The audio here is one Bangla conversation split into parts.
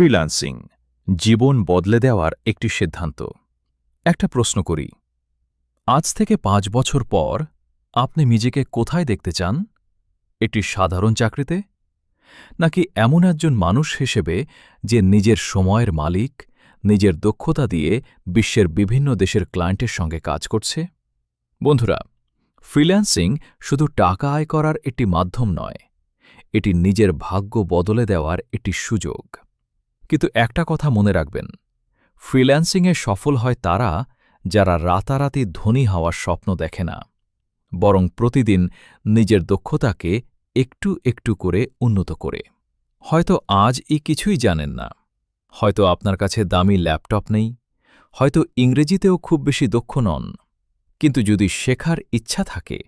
ফ্রিল্যান্সিং জীবন বদলে দেওয়ার একটি সিদ্ধান্ত। একটা প্রশ্ন করি, আজ থেকে ৫ বছর পর আপনি নিজেকে কোথায় দেখতে চান? একটি সাধারণ চাকরিতে, নাকি এমন একজন মানুষ হিসেবে যে নিজের সময়ের মালিক, নিজের দক্ষতা দিয়ে বিশ্বের বিভিন্ন দেশের ক্লায়েন্টের সঙ্গে কাজ করছে? বন্ধুরা, ফ্রিল্যান্সিং শুধু টাকা আয় করার একটি মাধ্যম নয়, এটি নিজের ভাগ্য বদলে দেওয়ার একটি সুযোগ। কিন্তু একটা কথা মনে রাখবেন, ফ্রিল্যান্সিংয়ে সফল হয় তারা যারা রাতারাতি ধনী হওয়ার স্বপ্ন দেখে না, বরং প্রতিদিন নিজের দক্ষতাকে একটু একটু করে উন্নত করে। হয়তো আজ কিছুই জানেন না, হয়তো আপনার কাছে দামি ল্যাপটপ নেই, হয়তো ইংরেজিতেও খুব বেশি দক্ষ নন, কিন্তু যদি শেখার ইচ্ছা থাকে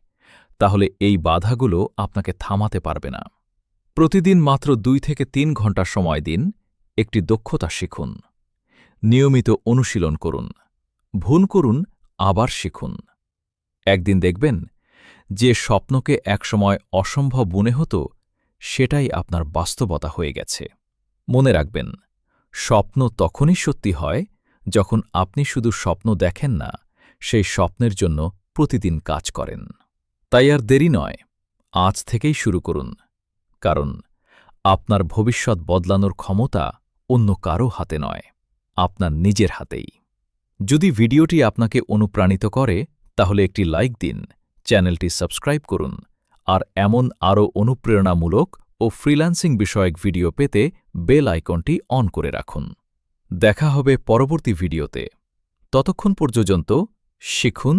তাহলে এই বাধাগুলো আপনাকে থামাতে পারবে না। প্রতিদিন মাত্র ২ থেকে ৩ ঘন্টা সময় দিন, একটি দক্ষতা শিখুন। নিয়মিত অনুশীলন করুন, ভুল করুন, আবার শিখুন। একদিন দেখবেন যে স্বপ্নকে একসময় অসম্ভব মনে হতো, সেটাই আপনার বাস্তবতা হয়ে গেছে। মনে রাখবেন, স্বপ্ন তখনই সত্যি হয় যখন আপনি শুধু স্বপ্ন দেখেন না, সেই স্বপ্নের জন্য প্রতিদিন কাজ করেন। তাই আর দেরি নয়, আজ থেকেই শুরু করুন, কারণ আপনার ভবিষ্যৎ বদলানোর ক্ষমতা অন্য কারও হাতে নয়, আপনার নিজের হাতেই। যদি ভিডিওটি আপনাকে অনুপ্রাণিত করে তাহলে একটি লাইক দিন, চ্যানেলটি সাবস্ক্রাইব করুন, আর এমন আরও অনুপ্রেরণামূলক ও ফ্রিল্যান্সিং বিষয়ক ভিডিও পেতে বেল আইকনটি অন করে রাখুন। দেখা হবে পরবর্তী ভিডিওতে। ততক্ষণ পর্যন্ত শিখুন,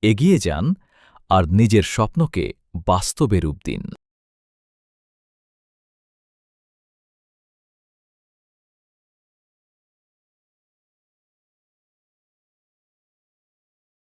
এগিয়ে যান আর নিজের স্বপ্নকে বাস্তবে রূপ দিন।